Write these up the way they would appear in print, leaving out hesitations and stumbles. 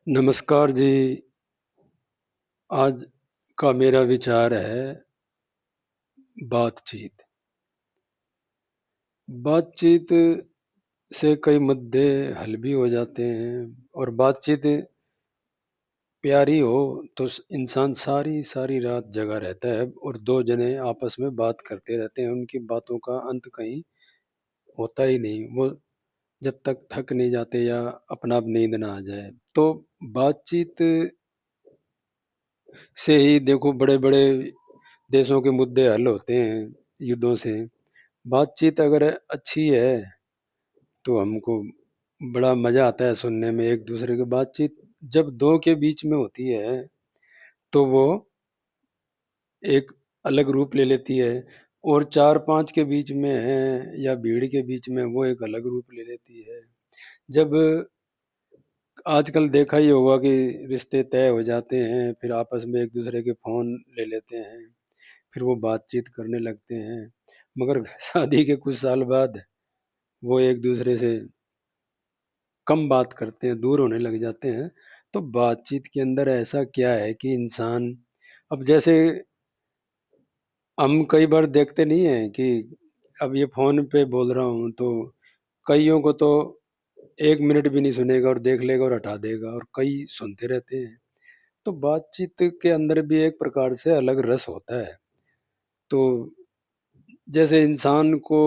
नमस्कार जी। आज का मेरा विचार है बातचीत। बातचीत से कई मुद्दे हल भी हो जाते हैं और बातचीत प्यारी हो तो इंसान सारी सारी रात जगा रहता है और दो जने आपस में बात करते रहते हैं। उनकी बातों का अंत कहीं होता ही नहीं। वो जब तक थक नहीं जाते या अपना आप नींद ना आ जाए। तो बातचीत से ही देखो बड़े बड़े देशों के मुद्दे हल होते हैं युद्धों से। बातचीत अगर अच्छी है तो हमको बड़ा मजा आता है सुनने में एक दूसरे की बातचीत। जब दो के बीच में होती है तो वो एक अलग रूप ले लेती है और चार पांच के बीच में है या भीड़ के बीच में वो एक अलग रूप ले लेती है। जब आजकल देखा ही होगा कि रिश्ते तय हो जाते हैं फिर आपस में एक दूसरे के फोन ले लेते हैं, फिर वो बातचीत करने लगते हैं, मगर शादी के कुछ साल बाद वो एक दूसरे से कम बात करते हैं, दूर होने लग जाते हैं। तो बातचीत के अंदर ऐसा क्या है कि इंसान, अब जैसे हम कई बार देखते नहीं है कि अब ये फोन पे बोल रहा हूँ तो कईयों को तो 1 मिनट भी नहीं सुनेगा और देख लेगा और हटा देगा और कई सुनते रहते हैं। तो बातचीत के अंदर भी एक प्रकार से अलग रस होता है। तो जैसे इंसान को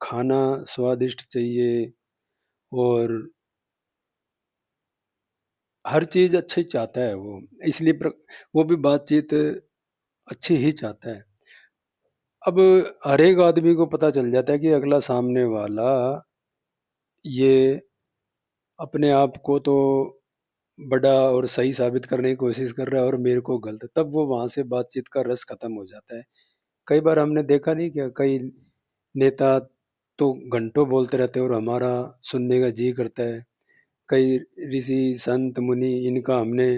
खाना स्वादिष्ट चाहिए और हर चीज अच्छी चाहता है वो, इसलिए वो भी बातचीत अच्छी ही चाहता है। अब हर एक आदमी को पता चल जाता है कि अगला सामने वाला ये अपने आप को तो बड़ा और सही साबित करने की कोशिश कर रहा है और मेरे को गलत, तब वो वहां से बातचीत का रस खत्म हो जाता है। कई बार हमने देखा नहीं क्या, कई नेता तो घंटों बोलते रहते हैं और हमारा सुनने का जी करता है। कई ऋषि संत मुनि इनका हमने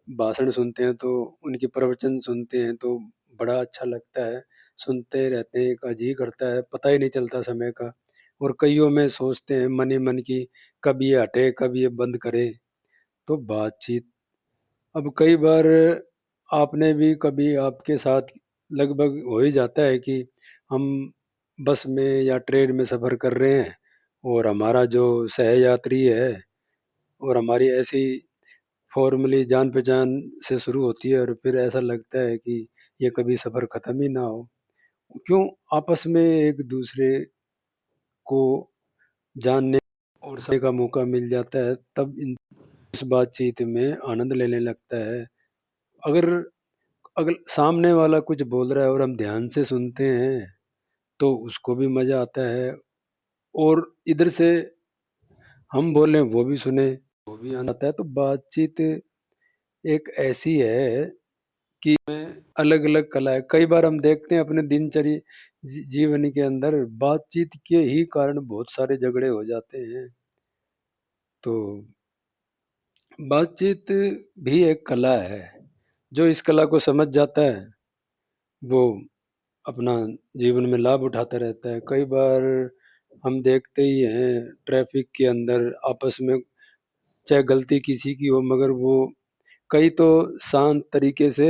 भाषण सुनते हैं तो उनके प्रवचन सुनते हैं तो बड़ा अच्छा लगता है, सुनते रहते हैं का जी करता है, पता ही नहीं चलता समय का। और कईयों में सोचते हैं मन ही मन की कब ये हटे कब ये बंद करे। तो बातचीत, अब कई बार आपने भी कभी आपके साथ लगभग हो ही जाता है कि हम बस में या ट्रेन में सफर कर रहे हैं और हमारा जो सहयात्री है और हमारी ऐसी फॉर्मली जान पहचान से शुरू होती है और फिर ऐसा लगता है कि ये कभी सफर खत्म ही ना हो। क्यों, आपस में एक दूसरे को जानने और समझने का मौका मिल जाता है, तब इस बातचीत में आनंद लेने लगता है। अगर अगर सामने वाला कुछ बोल रहा है और हम ध्यान से सुनते हैं तो उसको भी मजा आता है और इधर से हम बोले वो भी सुने, वो भी आनंद आता है। तो बातचीत एक ऐसी है कि में अलग अलग कला है। कई बार हम देखते हैं अपने दिनचर्या जीवन के अंदर बातचीत के ही कारण बहुत सारे झगड़े हो जाते हैं। तो बातचीत भी एक कला है, जो इस कला को समझ जाता है वो अपना जीवन में लाभ उठाता रहता है। कई बार हम देखते ही हैं ट्रैफिक के अंदर आपस में, चाहे गलती किसी की हो मगर वो कई तो शांत तरीके से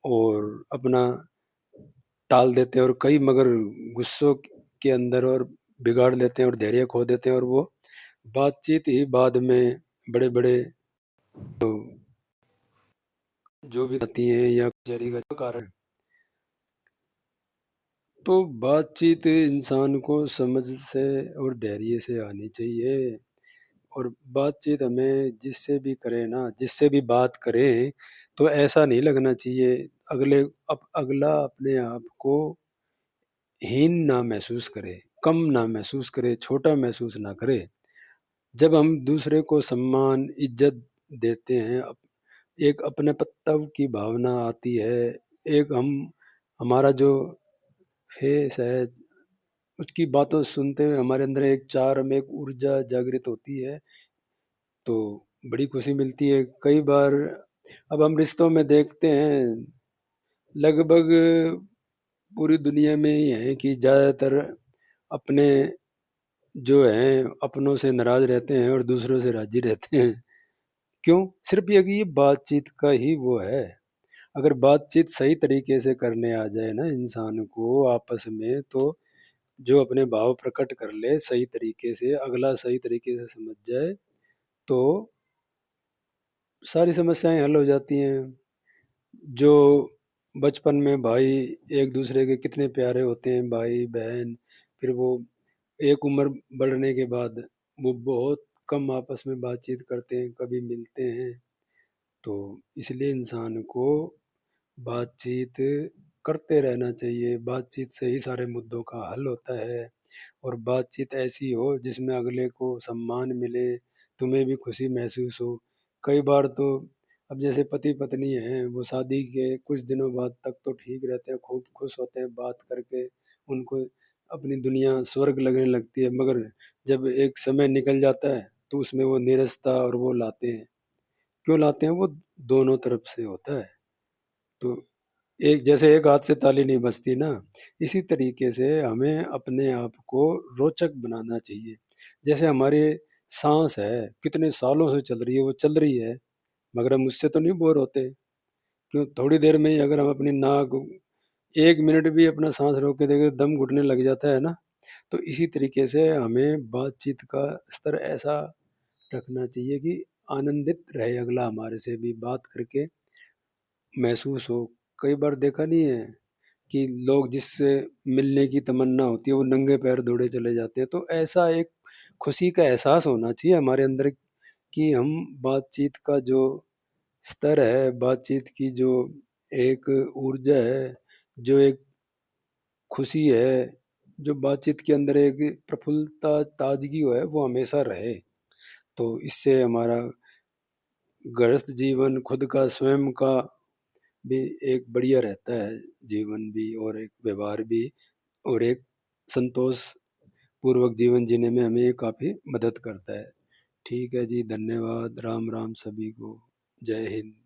और अपना टाल देते हैं और कई मगर गुस्सों के अंदर और बिगाड़ लेते हैं और धैर्य खो देते हैं और वो बातचीत ही बाद में बड़े बड़े जो भी आती हैं या कचहरी का कारण। तो बातचीत इंसान को समझ से और धैर्य से आनी चाहिए। और बातचीत हमें जिससे भी करे ना, जिससे भी बात करें तो ऐसा नहीं लगना चाहिए अगले अगला अपने आप को हीन ना महसूस करे, कम ना महसूस करे, छोटा महसूस ना करे। जब हम दूसरे को सम्मान इज्जत देते हैं, एक अपनेपत्व की भावना आती है, एक हमारा जो फेस है उसकी बातों सुनते हुए हमारे अंदर एक चार में एक ऊर्जा जागृत होती है, तो बड़ी खुशी मिलती है। कई बार अब हम रिश्तों में देखते हैं लगभग पूरी दुनिया में ही है कि ज़्यादातर अपने जो हैं अपनों से नाराज रहते हैं और दूसरों से राजी रहते हैं। क्यों? सिर्फ़ ये कि ये बातचीत का ही वो है। अगर बातचीत सही तरीके से करने आ जाए ना इंसान को आपस में, तो जो अपने भाव प्रकट कर ले सही तरीके से, अगला सही तरीके से समझ जाए, तो सारी समस्याएँ हल हो जाती हैं। जो बचपन में भाई एक-दूसरे के कितने प्यारे होते हैं, भाई-बहन, फिर वो एक उम्र बढ़ने के बाद वो बहुत कम आपस में बातचीत करते हैं, कभी मिलते हैं। तो इसलिए इंसान को बातचीत करते रहना चाहिए, बातचीत से ही सारे मुद्दों का हल होता है। और बातचीत ऐसी हो जिसमें अगले को सम्मान मिले, तुम्हें भी खुशी महसूस हो। कई बार तो अब जैसे पति-पत्नी हैं, वो शादी के कुछ दिनों बाद तक तो ठीक रहते हैं, खूब खुश होते हैं बात करके, उनको अपनी दुनिया स्वर्ग लगने लगती है, मगर जब एक समय निकल जाता है, तो उसमें वो नीरसता और वो लाते हैं। क्यों लाते हैं? वो दोनों तरफ से होता है। तो एक जैसे एक हाथ से ताली नहीं बजती ना, इसी तरीके से हमें अपने आप को रोचक बनाना चाहिए। जैसे हमारी साँस है, कितने सालों से चल रही है, वो चल रही है, मगर हम उससे तो नहीं बोर होते। क्यों? थोड़ी देर में ही अगर हम अपनी नाक 1 मिनट भी अपना साँस रोक के देखें, दम घुटने लग जाता है ना? तो इसी तरीके से हमें बातचीत का स्तर ऐसा रखना चाहिए कि आनंदित रहे अगला हमारे से भी बात करके महसूस हो। कई बार देखा नहीं है कि लोग जिससे मिलने की तमन्ना होती है, वो नंगे पैर दौड़े चले जाते हैं। तो ऐसा एक खुशी का एहसास होना चाहिए हमारे अंदर कि हम बातचीत का जो स्तर है, बातचीत की जो एक ऊर्जा है, जो एक खुशी है, जो बातचीत के अंदर एक प्रफुल्लता, ताज़गी है, वो हमेशा रहे। तो इससे हमारा गृहस्थ जीवन, खुद का स्वयं का भी एक बढ़िया रहता है, जीवन भी और एक व्यवहार भी, और एक संतोष पूर्वक जीवन जीने में हमें ये काफ़ी मदद करता है। ठीक है जी, धन्यवाद। राम, राम सभी को। जय हिंद।